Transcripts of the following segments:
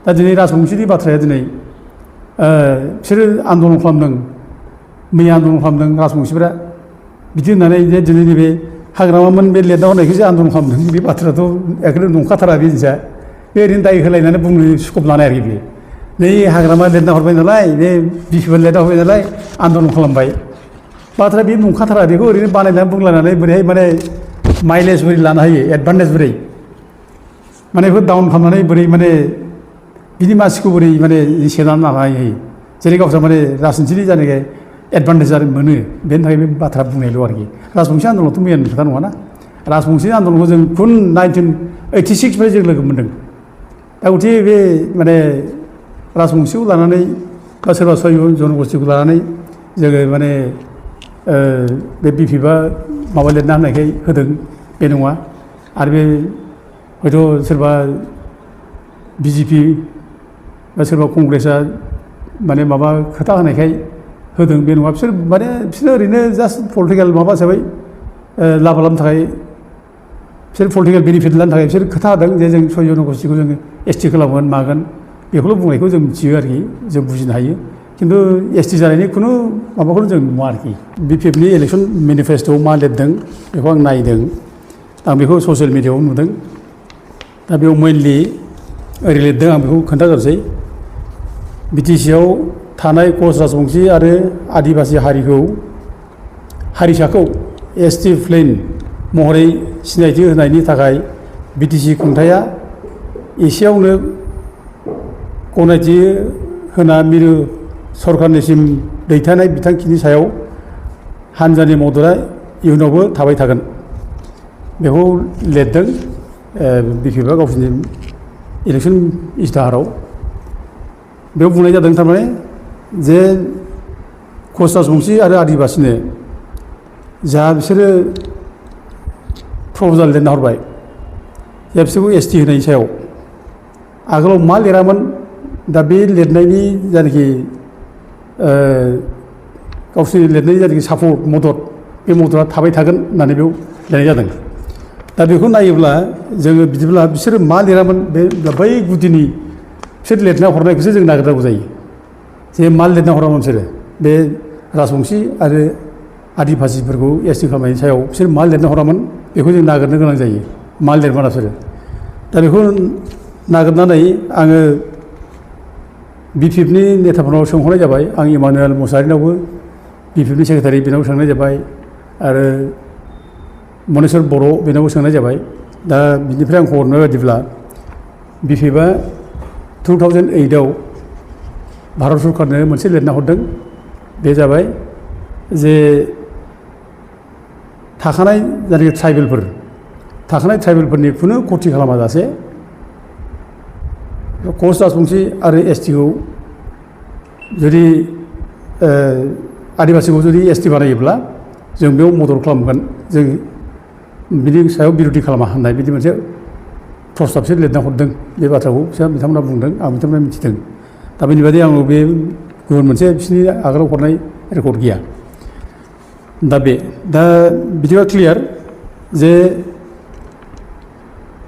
दा दिनै राजबंशीनि बाथ्राया दिनै बिसोरो आन्दलन खालामदों मैया आन्दलन खालामदों राजबंशीफ्रा बिदि होननानै जे दिनै नैबे हाग्रामामोन बे लिरना हरनायखौसो आन्दलन खालामदों बे बाथ्राथ' एखेबारे नंखाथारा बे जिनिसा बे ओरैनो दाय होलायनानै बुंनो स्कप लानाय आरोखि बे नै हाग्रामा लिरना हरबाय नालाय बे बिपिएफआ लिरना हरबाय नालाय आन्दलन खालामबाय बाथ्रा बे नंखाथारा बेखौ ओरैनो बानायनानै बुंलायनानै बोरैहाय माने माइलेज बोरै लानो हायो एडभान्टेज बोरै माने बेखौ डाउन खालामनानै बोरै माने बिनि मानसिखौ बोरै माने सेनानै लानो हायो जेरै गावस्रा माने राजनिथिनि जानाय एडभान्टेज मोनो बेनि थाखाय बे बाथ्रा बुंनायल' आरोखि राजबंशी आन्दलनथ' मैयानि खोथा नङाना राजबंशी आन्दलनखौ जों खुन 1986 जों लोगो मोन्दों दा गथिखे बे माने राजबंशीखौ लानानै बा सोरबा सय जनगोष्ठीखौ लानानै जोङो माने बे बिपिएफआ माबा लिरना होनायखाय होदों बे नङा आरो बे हयथ' सोरबा बिजेपि बा सोरबा कंग्रेसआ माने माबा खोथा होनायखाय होदों बे नङा बिसोर ओरैनो जास्ट पलिटिकेल माबा हिसाबै लाब खालामनो थाखाय बिसोर पलिटिकेल बेनिफिट लानो थाखाय बिसोर खोथा होदों जे जों सय जनगोष्ठीखौ जोङो एसटि खालामगोन मागोन बेखौल' बुंनायखौ जों मिथियो आरोखि जों बुजिनो हायो खिन्थु एसटि जानायनि खुनु माबाखौनो जों नुवा आरोखि बिपिएफनि इलेक्सन मेनिफेस्ट'आव मा लिरदों बेखौ आं नायदों आं बेखौ ससियेल मिडियाआव नुदों दा बेयाव मेनलि ओरै लिरदों आं बेखौ खोन्थाग्रोसै बिटिसिआव थानाय कच राजबंशी आरो आदिबासि हारिसाखौ एसटि प्लेन महरै सिनायथि होनायनि थाखाय बिटिसि खुंथाया एसेयावनो गनायथि होना मिरु सरकारनिसिम दैथायनाय बिथांखिनि सायाव हानजानि मददआ इयुनावबो थाबाय थागोन बेखौ लिरदों बिपिएफआ गावसोरनि इलेक्सन इस्ताहाराव बेयाव बुंनाय जादों थारमाने जे कच राजबंशी आरो आदिबासिनो जा बिसोरो प्रप'जाल लिरना हरबाय जे बिसोरखौ एसटि होनायनि सायाव आगोलाव मा लिरामोन दा बे लिरनायनि जायनाखि गावसोरनि लिरनायनि जायनाखि सापर्ट मदद बे मददआ थाबाय थागोन होननानै बेयाव लिरनाय जादों दा बेखौ नायोब्ला जोङो बिदिब्ला बिसोरो मा लिरामोन बे बै गुदिनि बिसोर लिरना हरनायखौसो जों नागिरनांगौ जायो जे मा लिरना हरामोन बिसोरो बे राजबंशी आरो आदिबासिफोरखौ एसटि खालामनायनि सायाव बिसोर मा लिरना हरामोन बेखौ जों नागिरनो गोनां जायो मा लिरमारा बिसोरो दा बेखौ नागिरनानै आङो बिपिएफनि नेताफोरनाव सोंहरनाय जाबाय आं इमानुएल मुसाहारिनावबो बिपिएफनि सेक्रेटारि बेनावबो सोंनाय जाबाय आरो मनेस्वर बर' बेनावबो सोंनाय जाबाय दा बिनिफ्राय आं खबर मोननाय बायदिब्ला बिपिएफआ 2008आव भारत सरकारनो मोनसे लिरना हरदों बे जाबाय जे थाखानाय जायनाखि ट्राइबेलफोरनि खुनु खथि खालामाजासे कच राजबंशी आरो एसटिखौ जुदि आदिबासिखौ जुदि एसटि बानायोब्ला जों बेयाव मदद खालामगोन जों बिनि सायाव बिर'धि खालामा होननाय बिदि मोनसे प्रस्ताबसो लिरना हरदों बे बाथ्राखौ बिथांमोना बुंदों आं बिथांमोना मिथिदों दा बेनि बादै आङो बे गुबुन मोनसे बिसोरनि आगोलाव हरनाय रेकर्ड गैया दा बिदिबा क्लियार जे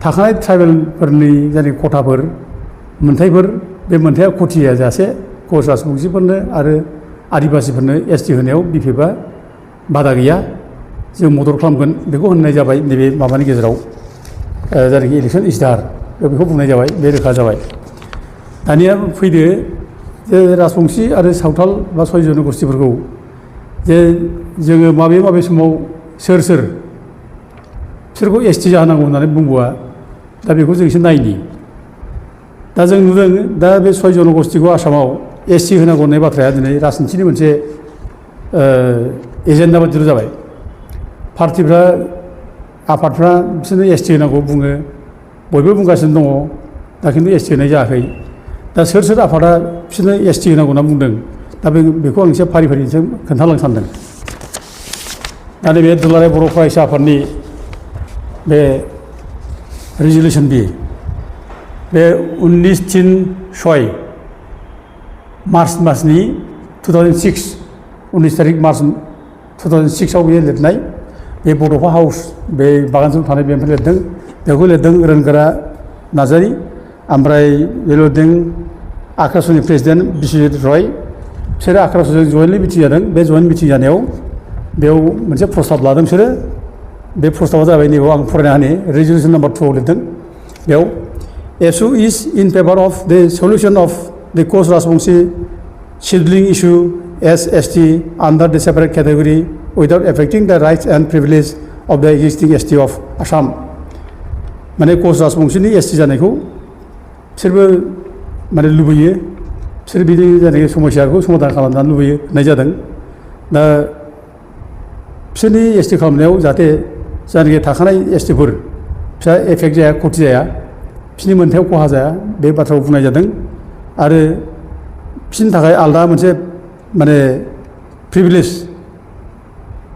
थाखानाय ट्राइबेलफोरनि जायनाखि खथाफोर मोनथायफोर बे मोनथाया खथिया जासे कच राजबंशीफोरनो आरो आदिबासिफोरनो एसटि होनायाव बिपिएफआ बादा गैया जों मदद खालामगोन बेखौ होननाय जाबाय नैबे माबानि गेजेराव जायनाखि इलेक्सन इस्ताहार बेखौ बुंनाय जाबाय बे रोखा जाबाय दानिया फैदो जे राजबंशी आरो सावथाल बा सय जनगोष्ठीफोरखौ जे जोङो माबे समाव बिसोरखौ एसटि जाहोनांगौ होननानै बुंबोआ दा बेखौ जों एसे नायनि दा जों नुदों दा बे सय जनगोष्ठीखौ आसामाव एसटि होनांगौ होननाय बाथ्राया दिनै राजनिथिनि मोनसे एजेन्डा बायदिल' जाबाय पार्टिफ्रा आफादफ्रा बिसोरनो एसटि होनांगौ बुङो बयबो बुंगासिनो दङ दा खिन्थु एसटि होनाय जायाखै दा सोर आफादा बिसोरनो एसटि होनांगौ होनना बुंदों दा बेखौ आं एसे फारि खोन्थालांनो सानदों दा नैबे दुलाराय बर' फरायसा आफादनि बे रिजलिउसन बे 19/6 मार्च मासनि 2006 19 तारिख मार्च 2006आव बे लिरनाय बे बड'फा हाउस बे बागानजों थानाय बेनिफ्राय लिरदों बेखौ लिरदों रोनगोरा नार्जारि ओमफ्राय बेल'दों आक्रासनि प्रेसिडेन्ट बिश्वजित रय बिसोरो आक्रासजों जयेन्टलि मिटिं जादों बे जयेन्ट मिटिं जानायाव बेयाव मोनसे प्रस्ताब लादों बिसोरो बे प्रस्ताबा जाबाय नैबेयाव आं फरायना होनि रेजलिउसन नाम्बार 2 आव लिरदों बेयाव एसु इज इन फेभार अफ द सल्युसन अफ द कच Rajbanshi scheduling issue SST under the separate category without affecting the rights and privilege of the existing ST of Assam माने कच राजबंशीनि ST जानायखौ बिसोरबो माने लुबैयो बिसोर बिदि जानाय समस्याखौ समाधान खालामनो लुबैयो होननाय जादों दा बिसोरनि ST खालामनायाव जाहाथे जायनाखि थाखानाय STफोर बिसोर एफेक्ट जाया खथि जाया बिसोरनि मोनथायाव खहा जाया बे बाथ्राखौ बुंनाय जादों आरो बिसोरनि थाखाय आलदा मोनसे माने प्रिभिलेज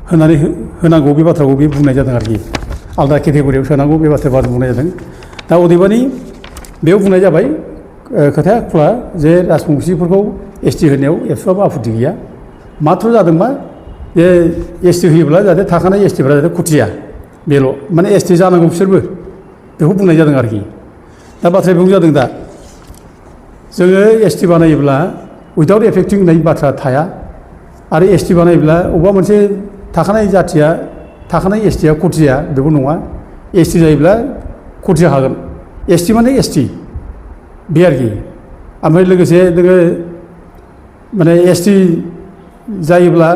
होनानै होनांगौ बे बाथ्राखौ बे बुंनाय जादों आरोखि आलदा केटेगरियाव सोनांगौ बे बाथ्राखौ बुंनाय जादों दा अदेबानि बेयाव बुंनाय जाबाय खोथाया खुला जे राजबंशीफोरखौ ST होनायाव एसेबाबो आपत्ति गैया माथ्र जादों मा जे ST होयोब्ला जाहाथे थाखानाय STफोरा जाहाथे खुथिया बेल' माने ST जानांगौ बिसोरबो बेखौ बुंनाय जादों आरोखि दा बाथ्राया बेयाव जादों दा जोङो ST बानायोब्ला उइदाउट एफेक्टिं होननाय बाथ्रा थाया आरो ST बानायोब्ला अबेबा मोनसे थाखानाय जाथिया थाखानाय STया खथि जाया बेबो नङा ST जायोब्ला खथि जाखागोन ST माने ST बे आरोखि ओमफ्राय लोगोसे नोङो माने ST जायोब्ला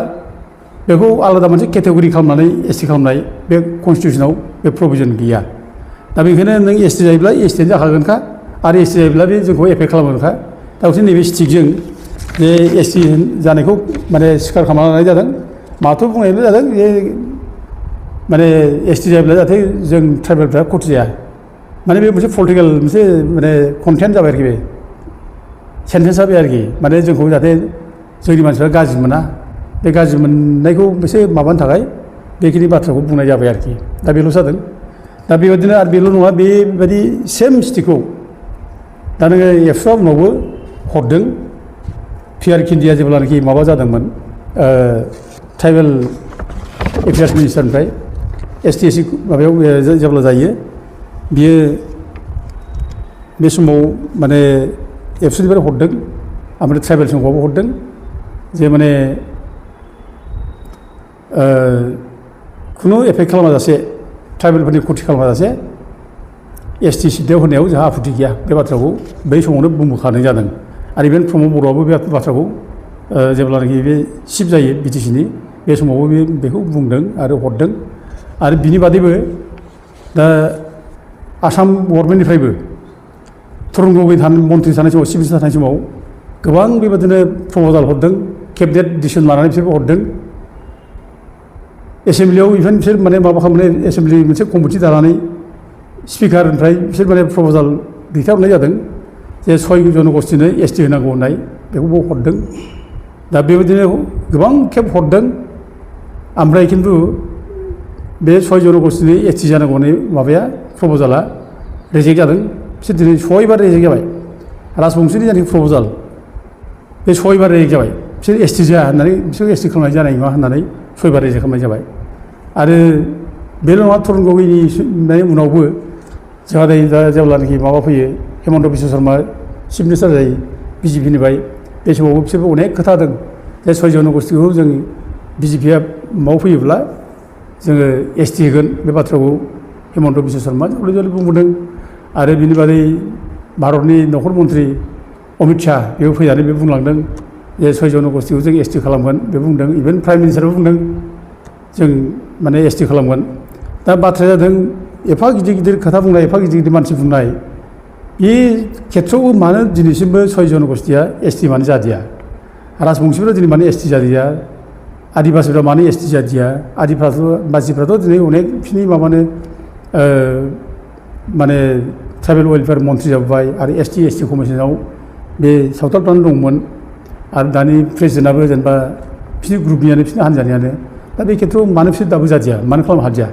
बेखौ आलादा मोनसे केटेगरि खालामनानै ST खालामनाय बे कनस्टिटिउसनाव बे प्रभिजन गैया दा बेनिखायनो नों ST जायोब्ला STयानो जाखागोनखा आरो ST जायोब्ला बे जोंखौ एफेक्ट खालामगोनखा दा बिसोर नैबे स्टिकजों जे ST जानायखौ माने स्वीकार खालामना लानाय जादों माथो बुंनायल' जादों जे माने ST जायोब्ला जाहाथे जों ट्राइबेलफ्रा खथि जाया माने बे मोनसे पलिटिकेल मोनसे माने कन्टेन्ट जाबाय आरोखि बे सेन्टेन्सआ बे आरोखि माने जोंखौ जाहाथे जोंनि मानसिफ्रा गाज्रि मोना बे गाज्रि मोननायखौ एसे माबानो थाखाय बेखिनि बाथ्राखौ बुंनाय जाबाय आरोखि दा बेल' जादों दा बेबायदिनो आरो बेल' नङा बेबायदि सेम स्टिकखौ दा नोङो एबसुआ उनावबो हरदों पिआर किन्डिया जेब्लानाखि माबा जादोंमोन ट्राइबेल एफेयार्स मिनिस्टारनिफ्राय ST SC माबायाव जेब्ला जायो बियो बे समाव माने एबसुनिफ्राय हरदों ओमफ्राय ट्राइबेल संघआवबो हरदों जे माने खुनु एफेक्ट खालामाजासे ट्राइबेलफोरनि खथि खालामाजासे ST सिटआव होनायाव जोंहा आपत्ति गैया बे बाथ्राखौ बै समावनो बुंबोखानाय जादों आरो इभेन प्रमद बर'आबो बे बाथ्राखौ जेब्लानाखि बे चिफ जायो BTCनि बे समावबो बेखौ बुंदों आरो हरदों आरो बिनि बादैबो दा आसाम गभर्नमेन्टनिफ्रायबो तरुन गगৈ मन्थ्रि थानाय समाव चिफ मिनिस्टार थानाय समाव गोबां बेबादिनो प्रप'जाल हरदों केबिनेट डिसिसन लानानै बिसोरबो हरदों एसेम्ब्लियाव इभेन बिसोर माने माबा खालामनानै एसेम्ब्लि मोनसे कमिटि दानानै स्पिकारनिफ्राय बिसोर माने प्रप'जाल दैथायहरनाय जादों जे 6 जनगोष्ठीनो ST होनांगौ होननाय बेखौबो हरदों दा बेबायदिनो गोबां खेब हरदों ओमफ्राय खिन्थु बे 6 जनगोष्ठीनो ST जानांगौ होननाय माबाया प्रप'जाला रिजेक्ट जादों बिसोर दिनै 6 बार रिजेक्ट जाबाय राजबंशीनि जानाखि प्रप'जाल बे 6 बार रिजेक्ट जाबाय बिसोर ST जाया होननानै बिसोर ST खालामनाय जानाय नङा होननानै 6 बार रिजेक्ट खालामनाय जाबाय आरो बेल' नङा तरुन गगैनि उनावबो जोंहा दा जेब्लानाखि माबा फैयो हेमन्त बिश्व शर्मा चिफ मिनिस्टार जायो BJPनिफ्राय बे समावबो बिसोरबो अनेक खोथा होदों जे 6 जनगोष्ठीखौ जों BJPआ माव फैयोब्ला जोङो ST होगोन बे बाथ्राखौ हेमन्त बिश्व शर्मा जले जले बुंबोदों आरो बिनि बादै भारतनि नखर मन्थ्रि अमित शाह बेबो फैनानै बे बुंलांदों जे 6 जनगोष्ठीखौ जों ST खालामगोन बे बुंदों इभेन प्राइम मिनिस्टारबो बुंदों जों माने ST खालामगोन दा बाथ्राया जादों एफा गिदिर गिदिर खोथा बुंनाय एफा गिदिर गिदिर मानसि बुंनाय बे खेथ्रआव मानो दिनैसिमबो 6 जनगोष्ठीया ST मानो जादिया राजबंशीफ्रा दिनै मानो ST जादिया आदिबासिफ्रा मानो ST जादिया आदिबासिफ्राथ' दिनै अनेक बिसिनि माबानो माने ट्राइबेल वेलफेयार मन्थ्रि जाबाय आरो ST कमिसनाव बे सावथालफ्रानो दंमोन आरो दानि प्रेसिडेन्टआबो जेनेबा बिसिनि ग्रुपनियानो बिसिनि हान्जानियानो दा बे खेथ्रआव मानो बिसोर दाबो जादिया मानो खालामनो हादिया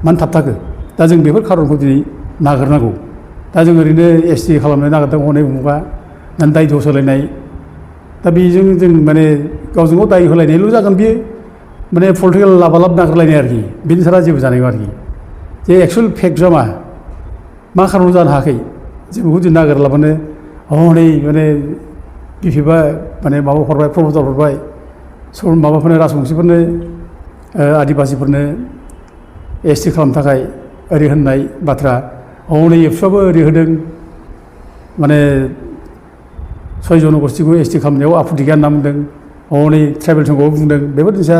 मानो थाबथाखो दा जों बेफोर खारनखौ दिनै नागिरनांगौ दा जों ओरैनो ST खालामनो नागिरदों हनै उमुगा दानि दाय दस होलायनाय दा बेजों जों माने गावजों गाव दाय होलायनायल' जागोन बियो माने पलिटिकेल लाबालाब नागिरलायनाय आरोखि बेनि सारा जेबो जानाय नङा आरोखि जे एक्सुवेल फेक्टआ मा खारनाव जानो हायाखै जेबो जुदि नागिरलाबानो हनै माने बिफिबा माने माबा हरबाय प्रप'जाल हरबाय माबाफोरनो राजबंसिफोरनो आदिबासिफोरनो एसटि खालामनो थाखाय ओरै होननाय बाथ्रा हनै एबसुआबो ओरै होदों माने 6 जनगोष्ठीखौ एसटि खालामनायाव आफुथि गैया होनना बुंदों हनै ट्राइबेल संघआव बुंदों बेफोर जिनिसा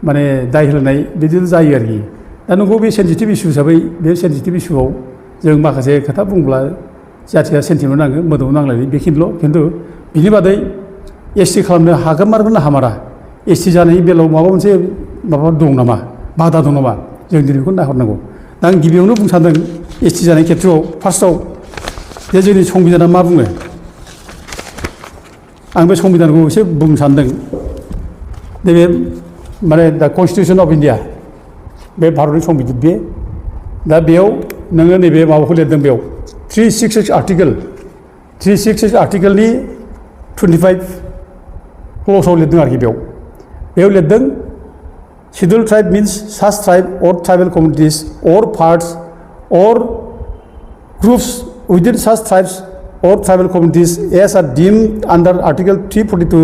माने दाय होलायनाय बिदिनो जायो आरोखि दा नंगौ बे सेन्सिटिभ इस्यु हिसाबै बे सेन्सिटिभ इस्युआव जों माखासे खोथा बुंब्ला जाथिया सेन्टिमेन्ट नाङो मोदोमाव नांलायनाय बेखिनिल' खिन्थु बिनि बादै एसटि खालामनो हागोन ना हामारा एसटि जानायनि बेलायाव माबा मोनसे माबा दं नामा बादा दं नामा जों दिनै बेखौ नायहरनांगौ दा आं गिबियावनो बुंनो सानदों एसटि जानाय खेथ्रआव फार्स्टआव जे जोंनि संबिधाना मा बुङो आं बे संबिधानखौ एसे बुंनो सानदों नैबे माने दा कनस्टिटिउसन अफ इन्डिया बे भारतनि संबिधान बे दा बेयाव नोङो नैबे माबाखौ लिरदों बेयाव 366 आर्टिकेल 366 आर्टिकेलनि 25 क्ल'साव लिरदों आरोखि बेयाव लिरदों शेड्युल ट्राइब मीन्स साच ट्राइब और ट्राइबल कम्युनिटीज और पार्ट्स और groups within such tribes or tribal communities as are deemed under Article 342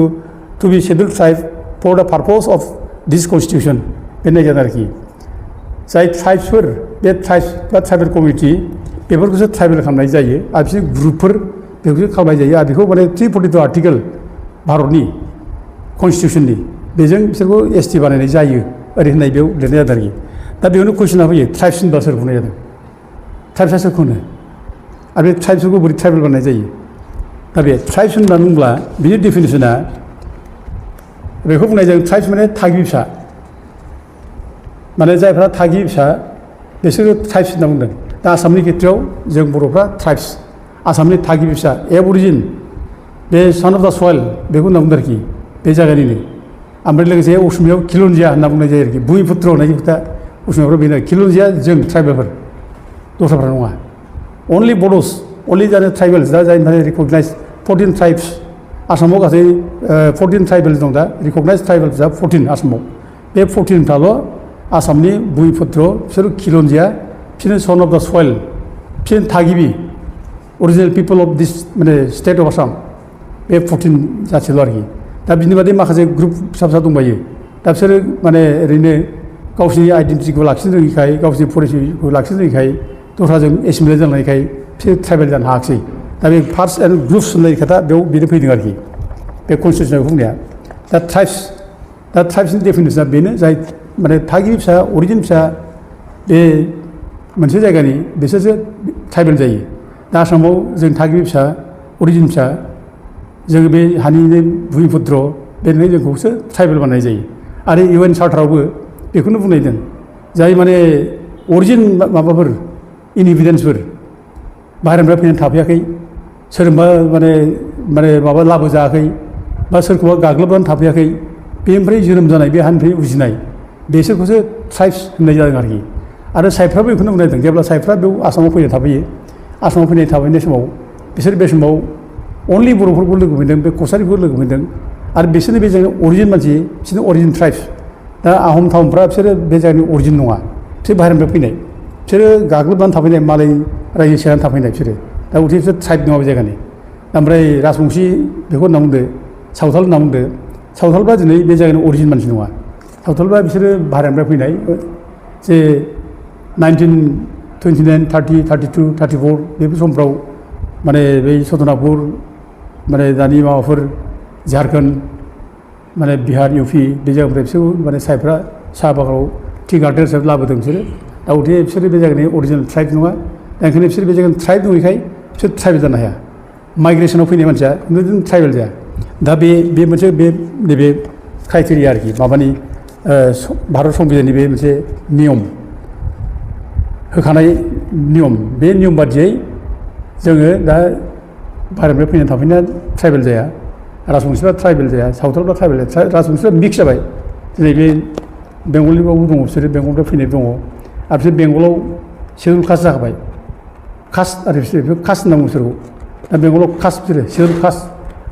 to be scheduled tribe for the purpose of this constitution बेनो जादों आरोखि जाय ट्राइब्सफोर बे ट्राइब्स बा ट्राइबेल कमिउनिटि बेफोरखौसो ट्राइबेल खालामनाय जायो आरो बिसोर ग्रुपफोर बेखौसो खालामनाय जायो आरो बेखौ माने 342 आर्टिकेल भारतनि कनस्टिटिउसननि बेजों बिसोरखौ एसटि बानायनाय जायो ओरै होननाय बेयाव लिरनाय जादों आरोखि दा बेयावनो कुइसना फैयो ट्राइब्स होनबा सोरखौ होननाय जादों ट्राइब्सआ सोरखौ होनो आरो बे ट्राइब्सफोरखौ बोरै ट्राइबेल बानायनाय जायो दा बे ट्राइब्स होननानै बुंब्ला बिनि डेफिनेसना बेखौ बुंनाय जायो ट्राइब्स माने थागिबि फिसा माने जायफ्रा थागिबि फिसा बिसोरो ट्राइब्स होनना बुंदों दा आसामनि खेथ्रआव जों बर'फ्रा ट्राइब्स आसामनि थागिबि फिसा एबरिजिन बे सान अफ दा सयल बेखौ होनना बुंदों आरोखि बे जायगानिनो ओमफ्राय लोगोसे असमियाव खिलन्जिया होनना बुंनाय जायो आरोखि भुमिपुत्र होननाय खोथा असमियाफ्रा बेनो खिलन्जिया जों ट्राइबेलफोर दस्राफ्रा नङा only Bodos, only the tribals, that are recognized 14 tribes. आसामाव गासै 14 ट्राइबेल दं दा रिकगनाइज ट्राइबेल 14 आसामाव बे 14 थाल' आसामनि भुमिपुत्र बिसोर खिलन्जिया बिसोरनो सन अफ दा सयल बिसोर थागिबि अरिजिनेल पिपल अफ दिस माने स्टेट अफ आसाम बे 14 जाथिल' आरोखि दा बिनि बादै माखासे ग्रुप फिसा फिसा दंबायो दा बिसोरो माने ओरैनो गावसिनि आइडेन्टिटिखौ लाखिनो रोङिखाय गावसिनि परिचयखौ लाखिनो रोङिखाय दस्राजों एसिमिलेट जानायखाय बिसोर ट्राइबेल जानो हायाखिसै दा बे पार्टस एन्ड ग्रुप्स होननाय खोथा बेयाव बेनो फैदों आरोखि बे कनस्टिटिउसनाव बुंनाया दा ट्राइब्सनि डेफिनेसना बेनो जाय माने थागिबि फिसा अरिजिन फिसा बे मोनसे जायगानि बिसोरसो ट्राइबेल जायो दा आसामाव जों थागिबि फिसा अरिजिन फिसा जों बे हानिनो भुमिपुत्र बेनो जोंखौसो ट्राइबेल बानायनाय जायो आरो UN चार्टारावबो बेखौनो बुंनाय दं जाय माने अरिजिन माबाफोर इनएभिडेन्सफोर बाहेरानिफ्राय फैनानै थाफैयाखै सोरबा माने माबा लाबोजायाखै बा सोरखौबा गाग्लोबनानै थाफैयाखै बेनिफ्राय जोनोम जानाय बे हानिफ्राय उजिनाय बेसोरखौसो ट्राइब्स होननाय जादों आरोखि आरो साइफ्राबो बेखौनो बुंनाय दं जेब्ला साइफ्रा बेयाव आसामाव फैनानै थाफैयो आसामाव फैनाय थाफैनाय समाव बिसोर बे समाव अनलि बर'फोरखौ लोगो मोनदों बे कसारिफोरखौ लोगो मोनदों आरो बिसोरनि बे जायगानि अरिजिन मानसि बिसोरनि अरिजिन ट्राइब्स दा आहम टाउनफ्रा बिसोरो बे जायगानि अरिजिन नङा बिसोर बाहेरनिफ्राय फैनाय बिसोरो गाग्लोबनानै थाफैनाय मालाय रायजो सेनानै थाफैनाय बिसोरो दा उथे बिसोर ट्राइब नङा बे जायगानि ओमफ्राय राजबंसि बेखौ होनना बुंदो सावथाल होनना बुंदो सावथालफ्रा दिनै बे जायगानि अरिजिन मानसि नङा सावथालफ्रा बिसोरो बाहेरनिफ्राय फैनाय जे 1929, 30, 32, 34 बेफोर समफ्राव माने बै सदनापुर माने दानि माबाफोर झारखन्ड माने बिहार इउपि बे जायगानिफ्राय बिसोर माने साइफ्रा साहा बागानाव टि गार्डेन हिसाबै लाबोदों बिसोरो दा उथे बिसोरो बे जायगानि अरिजिनेल ट्राइब नङा दा ओंखायनो बिसोर बे जायगानि ट्राइब नङैखाय बिसोर ट्राइबेल जानो हाया माइग्रेसनाव फैनाय मानसिया बिदिनो ट्राइबेल जाया दा बे मोनसे नैबे क्राइटेरिया आरोखि माबानि भारत संबिधाननि बे मोनसे नियम होखानाय नियम बे नियम बादियै जोङो दा बाहेरनिफ्राय फैनानै थाफैनाया ट्राइबेल जाया राजबंसिफ्रा ट्राइबेल जाया सावथालफ्रा ट्राइबेल जाया राजबंसिफ्रा मिक्स जाबाय दिनै बे बेंगलिबावबो दङ बिसोरो बेंगलनिफ्राय फैनाय दङ आरो बिसोर बेंगलाव शेड्युल कास्ट जाखाबाय कास्ट आरो बिसोर कास्ट होनना बुङो बिसोरखौ दा बेंगलाव कास्ट बिसोरो शेड्युल कास्ट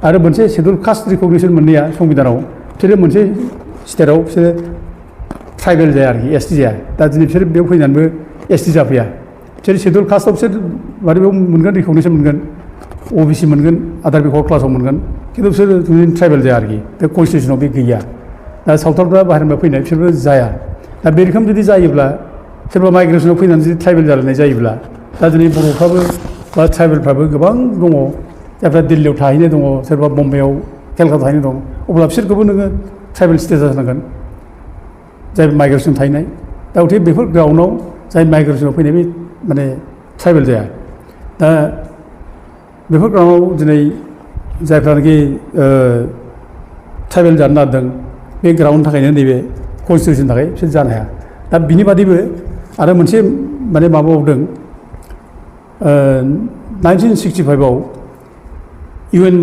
आरो मोनसे शेड्युल कास्ट रिकगनिसन मोननाया संबिधानाव बिसोरो मोनसे स्टेटआव बिसोरो ट्राइबेल जाया आरोखि एसटि जाया दा दिनै बिसोर बेयाव फैनानैबो एसटि जाफैया बिसोर सेडुल कास्टआव बिसोर माने बेयाव मोनगोन रिकगनिसन मोनगोन अबिसि मोनगोन आदार बेकवार्ड क्लासाव मोनगोन खिन्थु बिसोर ट्राइबेल जाया आरोखि बे कनस्टिटिउसनाव बे गैया दा सावथालफ्रा बाहेरनिफ्राय फैनाय बिसोरबो जाया दा बे रोखोम जुदि जायोब्ला सोरबा माइग्रेसनाव फैनानै जुदि ट्राइबेल जालायनाय जायोब्ला दा दिनै बर'फ्राबो बा ट्राइबेलफ्राबो गोबां दङ जायफ्रा दिल्लीयाव थाहैनाय दङ सोरबा बम्बाइआव केलकाता थाहैनाय दं अब्ला बिसोरखौबो नोङो ट्राइबेल स्टेटास होनांगोन जाय माइग्रेसन थाहैनाय दा गथिखे बेफोर ग्राउन्डआव जाय माइग्रेसनाव फैनाय बे माने ट्राइबेल जाया दा बेफोर ग्राउन्डआव दिनै जायफ्रानोखि ट्राइबेल जानो नागिरदों बे ग्राउन्डनि थाखायनो नैबे कनस्टिटिउसननि थाखाय बिसोर जानो हाया दा बिनि बादैबो आरो मोनसे माने माबाबावदों 1965आव UN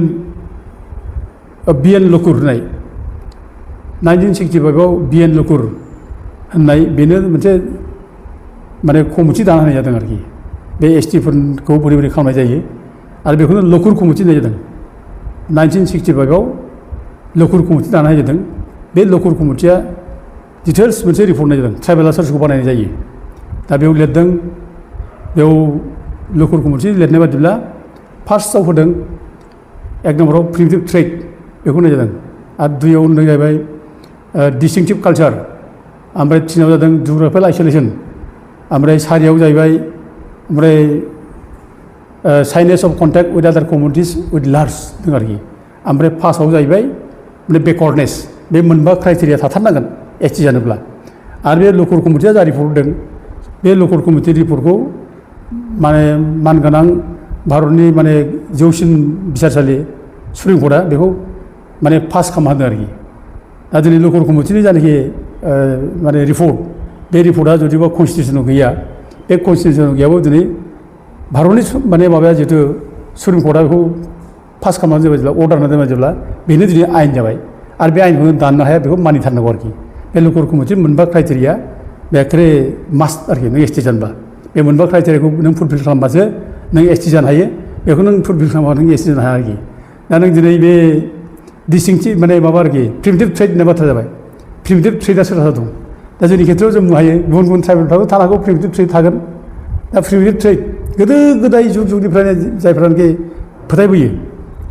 BN लकुर होननाय 1965आव BN लकुर होननाय बेनो मोनसे माने कमिटि दाना होनाय जादों आरोखि बे ST फोरखौ बोरै बोरै खालामनाय जायो आरो बेखौनो लकुर कमिटि होननाय जादों 1965आव लकुर कमिटि दाना होनाय जादों बे लकुर कमिटिया डिटेल्स मोनसे रिपर्ट होनाय जादों ट्राइबेला सोरखौ बानायनाय जायो दा बेयाव लिरदों बेयाव लकुर कमिटि लिरनाय बादिब्ला फार्स्टआव होदों एक नम्बराव प्रिमिटिभ ट्रेड बेखौ होनाय जादों आरो दुइयाव होनदों जाहैबाय डिस्टिंक्टिभ कालचार ओमफ्राय थिनाव जादों जिअग्राफिकेल आइसोलेसन ओमफ्राय सारियाव जाहैबाय ओमफ्राय साइनेस अफ कन्टेक्ट उइथ आदार कमिउनिटिस उइथ लार्ज दं आरोखि ओमफ्राय फार्स्टआव जाहैबाय माने बेकवार्डनेस बे मोनबा क्राइटेरिया थाथारनांगोन ST जानोब्ला आरो बे लकुर कमिटिया जा रिपर्ट होदों बे लकुर कमिटि रिपर्टखौ माने मानगोनां भारतनि माने जौसिन बिसारसालि सुप्रिम कर्टआ बेखौ माने पास खालामना होदों आरोखि दा दिनै लकुर कमिटिनि जानाखि माने रिपर्ट बे रिपर्टआ जुदिबा कनस्टिटिउसनाव गैया बे कनस्टिटिउसनाव गैयाबो दिनै भारतनि माने माबाया जिहेतु सुप्रिम कर्टआ बेखौ पास खालामनानै दोनबाय जेब्ला अर्डार होनानै दोनबाय जेब्ला बेनो दिनै आयेन जाबाय आरो बे आयेनखौ दाननो हाया बेखौ मानिथारनांगौ आरोखि बे लकुर कमिटि मोनबा क्राइटेरिया बे एखेबारे मास्ट आरोखि नों ST जानोबा बे मोनबा क्राइटेरियाखौ नों फुलफिल खालामबासो नों ST जानो हायो बेखौ नों फुलफिल खालामबा नों ST जानो हाया आरोखि दा नों दिनै बे डिस्टिंक्टिभ माने माबा आरोखि प्रिमिटिभ ट्रेड होननाय बाथ्रा जाबाय प्रिमिटिभ ट्रेडआ सोरहा दं दा जोंनि खेथ्रआव जों बुंनो हायो गुबुन गुबुन ट्राइबेलफ्राबो थानो हागौ प्रिमिटिभ ट्रेड थागोन दा प्रिमिटिभ ट्रेड गोदो गोदाय जुग जुगनिफ्रायनो जायफ्रानोखि फोथायबोयो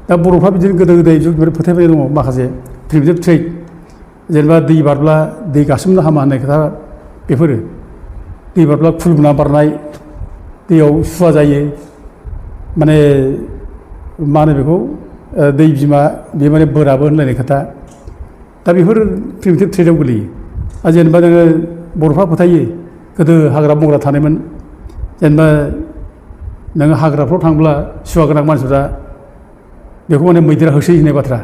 दा बर'फ्रा बिदिनो गोदो गोदाय जुगनिफ्राय फोथायबोनाय दङ माखासे प्रिमिटिभ ट्रेड जेनेबा दै बारब्ला दै गासोमनो हामा होननाय खोथा बेफोरो दै बारब्ला खुलुमना बारनाय दैयाव सुवा जायो माने मा होनो बेखौ दै बिमा बे माने बोराबो होनलायनाय खोथा दा बेफोर प्रिमिटिभ ट्रेडआव गोलैयो आरो जेनेबा नोङो बर'फ्रा फोथायो गोदो हाग्रा बंग्रा थानायमोन जेनेबा नोङो हाग्राफ्राव थांब्ला सुवा गोनां मानसिफ्रा बेखौ माने मैदेरा होसोयो होननाय बाथ्रा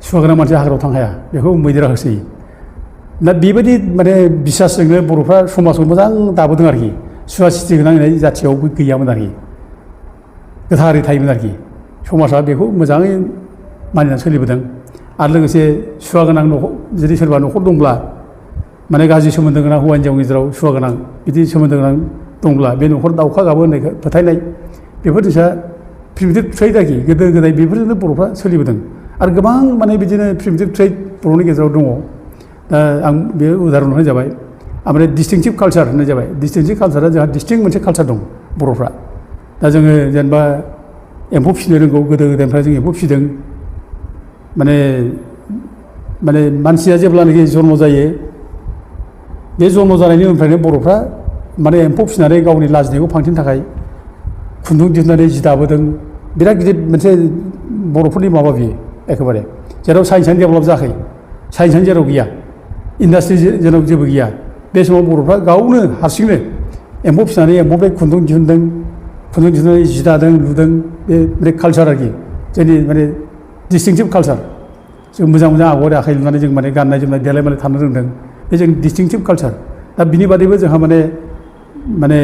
सुवा गोनां मानसिया हाग्रायाव थांनो हाया बेखौ मैदेरा होसोयो दा बेबायदि माने बिसासजोंनो बर'फ्रा समाजाव मोजां दाबोदों आरोखि सुवा सिथि गोनां जाथियावबो गैयामोन आरोखि गोथारै थायोमोन आरोखि समाजा बेखौ मोजाङै मानिनानै सोलिबोदों आरो लोगोसे सुवा गोनां न'खर जुदि सोरबा न'खर दंब्ला माने गाज्रि सोमोन्दो गोनां हौवा हिन्जाव गेजेराव सुवा गोनां बिदि सोमोन्दो गोनां दंब्ला बे न'खर दाउखा गाबो होननाय फोथायनाय बेफोर जिनिसा प्रिमिटिभ ट्रेड आरोखि गोदो गोदाय बेफोरजोंनो बर'फ्रा सोलिबोदों आरो गोबां माने बिदिनो प्रिमिटिभ ट्रेड बर'नि गेजेराव दङ दा आं बे उदाहरन होनाय जाबाय ओमफ्राय डिस्टिंक्टिभ कालचार होननाय जाबाय डिस्टिंक्टिभ कालचारा जोंहा डिस्टिंक्ट मोनसे कालचार दं बर'फ्रा दा जोङो जेनेबा एम्फौ फिसिनो रोंगौ गोदो गोदायनिफ्राय जों एम्फौ फिसिदों माने मानसिया जेब्लानाखि जन्म जायो बे जन्म जानायनि उननिफ्रायनो बर'फ्रा माने एम्फौ फिसिनानै गावनि लाजिनायखौ फांथेनो थाखाय खुन्दुं दिहुननानै जि दाबोदों बिराद गिदिर मोनसे बर'फोरनि माबा बियो एखेबारे जेराव साइन्सआनो डेभेलप जायाखै साइन्सआनो जेराव गैया इन्डास्ट्रि जेराव जेबो गैया बे समाव बर'फ्रा गावनो हारसिंनो एम्फौ फिसिनानै एम्फौनिफ्राय खुन्दुं दिहुनदों खुन्दुं दिहुननानै जि दादों लुदों बे कालचार आरोखि जोंनि माने डिस्टिंक्टिभ कालचार जों मोजां मोजां आगर आखाइ लुनानै जों माने गाननाय जोमनाय देलाय मालाय थानो रोंदों बे जों डिस्टिंक्टिभ कालचार दा बिनि बादैबो जोंहा माने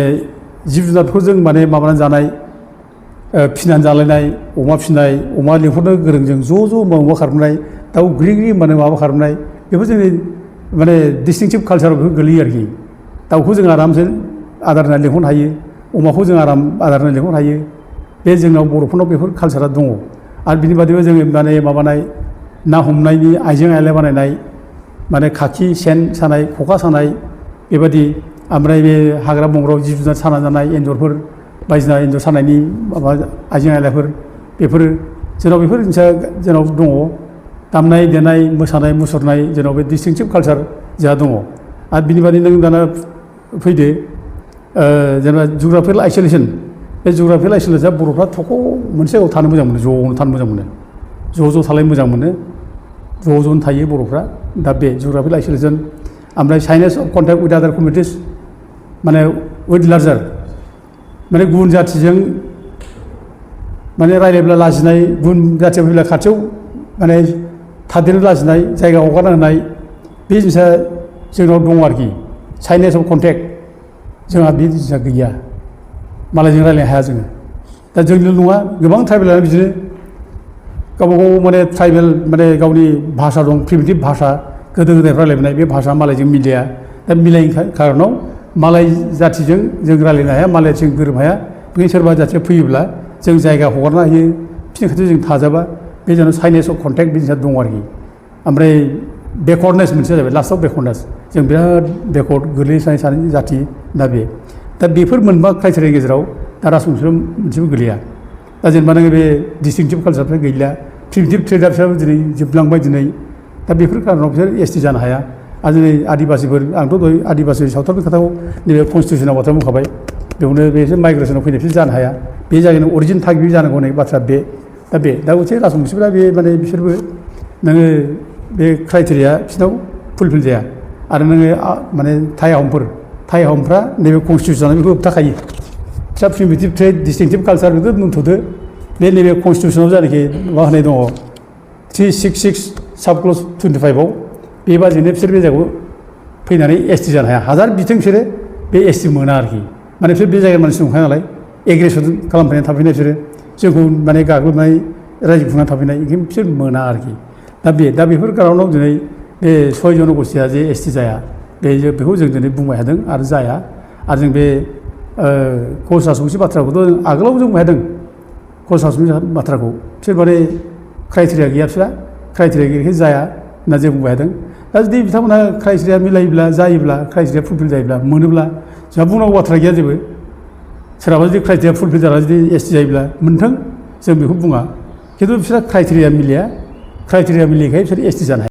जिब जुनारखौ जों माने माबानानै जानाय फिनानै जालायनाय अमा फिनाय अमा लिंहरनो गोरों जों ज' अमा खारबोनाय दाउ ग्रि ग्रि माने माबा खारबोनाय बेफोर जोंनि माने डिस्टिंक्टिभ कालचाराव बेफोर गोलैयो आरोखि दाउखौ जों आरामसे आदार होनानै लिंहरनो हायो अमाखौ जों आराम आदार होनानै लिंहरनो हायो बे जोंनाव बर'फोरनाव बेफोर कालचारा दङ आरो बिनि बादैबो जोङो माने माबानाय ना हमनायनि आइजें आइला बानायनाय माने खाखि सेन सानाय खखा सानाय बेबायदि ओमफ्राय बे हाग्रा बंग्रायाव जिब जुनार साना जानाय एन्जरफोर बायदिसिना एन्जर सानायनि माबा आइजें आइलाफोर बेफोरो जोंनाव बेफोर जिनिसा जोंनाव दङ दामनाय देनाय मोसानाय मुसुरनाय जोंनाव बे डिस्टिंक्टिभ कालचार जोंहा दङ आरो बिनि बादै नों दाना फैदो जेनेबा जुग्राफिकेल आइसोलेसन बे जुग्राफिकेल आइसोलेसना बर'फ्रा थख' मोनसे जायगायाव थानो मोजां मोनो ज'नो थानो मोजां मोनो ज' थालायनो मोजां मोनो ज'नो थायो बर'फ्रा दा बे जुग्राफिकेल आइसोलेसन ओमफ्राय साइनेस अफ कन्टेक्ट उइथ आदार कमिउनिटिस माने उइथ लार्जार माने गुबुन जाथिजों माने रायज्लायब्ला लाजिनाय गुबुन जाथियाव फैब्ला खाथियाव माने थादेरनो लाजिनाय जायगा हगारना होनाय बे जिनिसा जोंनाव दङ आरोखि साइनेस अफ कन्टेक्ट जोंहा बे जिनिसा गैया मालायजों रायज्लायनो हाया जोङो दा जोंनिल' नङा गोबां ट्राइबेलानो बिदिनो गावबा गाव माने ट्राइबेल माने गावनि भाषा दं प्रिमिटिभ भाषा गोदो गोदाय रायज्लायबोनाय बे भाषा मालायजों मिलाया दा मिलायैनि खारनाव मालाय जाथिजों जों रायज्लायनो हाया मालायजों गोरोबनो हाया बेखायनो सोरबा जाथिया फैयोब्ला जों जायगा हगारना होयो बिसोरनि खाथियाव जों थाजाबा बे जोंनाव साइनेस अफ कन्टेक्ट बे जिनिसा दं आरोखि ओमफ्राय बेकवार्डनेस मोनसेया जाबाय लास्टआव बेकवार्डनेस जों बिराद बेकवार्ड गोग्लैसोनाय सानै जाथि दा बेफोर मोनबा क्राइटेरियानि गेजेराव दा राजबंशियाव मोनसेबो गोलैया दा जेनेबा नोङो बे डिस्टिंक्टिभ कालचारफ्रा गैला प्रिमिटिभ ट्रेडार्सआबो दिनै जोबलांबाय दिनै दा बेफोर कारनाव बिसोर एसटि जानो हाया आरो दिनै आदिबासिफोर आंथ' दहाय आदिबासि सावथालनि खोथाखौ नैबे कनस्टिटिउसनाव बाथ्रा बुंखाबाय बेयावनो बिसोर माइग्रेसनाव फैनाय बिसोर जानो हाया बे जायगानि अरिजिन थागिबि जानांगौ होननाय बाथ्रा दा मोनसे राजबंशिफोरा बे माने बिसोरबो नोङो बे क्राइटेरिया बिसोरनाव फुलफिल जाया आरो नोङो माने थाइ आहमफ्रा नैबे कनस्टिटिउसनाव बेखौ होबथाखायो फिसा प्रिमिटिभ ट्रेड डिस्टिंक्टिभ कालचार बेखौ दोनथ'दो बे नैबे कनस्टिटिउसनाव जायनाखि मा होनाय दङ 366 साब क्लज 25आव बेबादिनो बिसोर बे जायगायाव फैनानै एसटि जानो हाया हाजार बिथिं बिसोरो बे एसटि मोना आरोखि माने बिसोर बे जायगानि मानसि नंखाया नालाय एग्रेसन खालामफैनानै थाफैनाय बिसोरो जोंखौ माने गाग्लोबनाय रायजो खुंनानै थाफैनाय ओंखायनो बिसोर मोना आरोखि दा बेफोर कारनाव दिनै बे 6 जनगोष्ठीया जे एसटि जाया बेखौ जों दिनै बुंबाय थादों आरो जाया आरो जों बे कच राजबंशी बाथ्राखौथ' आगोलाव जों बुंबाय थादों कच राजबंशी बाथ्राखौ बिसोर माने क्राइटेरिया गैया बिसोरा क्राइटेरिया गैयैखाय जाया होनना जों बुंबाय थादों दा जुदि बिथांमोनहा क्राइटेरिया मिलायोब्ला जायोब्ला क्राइटेरिया फुलफिल जायोब्ला मोनोब्ला जोंहा बुंनांगौ बाथ्रा गैया जेबो सोरहाबा जुदि क्राइटेरिया फुलफिल जानानै जुदि एसटि जायोब्ला मोनथों जों बेखौ बुङा खिन्थु बिसोरहा क्राइटेरिया मिलाया क्राइटेरिया मिलायैखाय बिसोर एसटि जानो हाया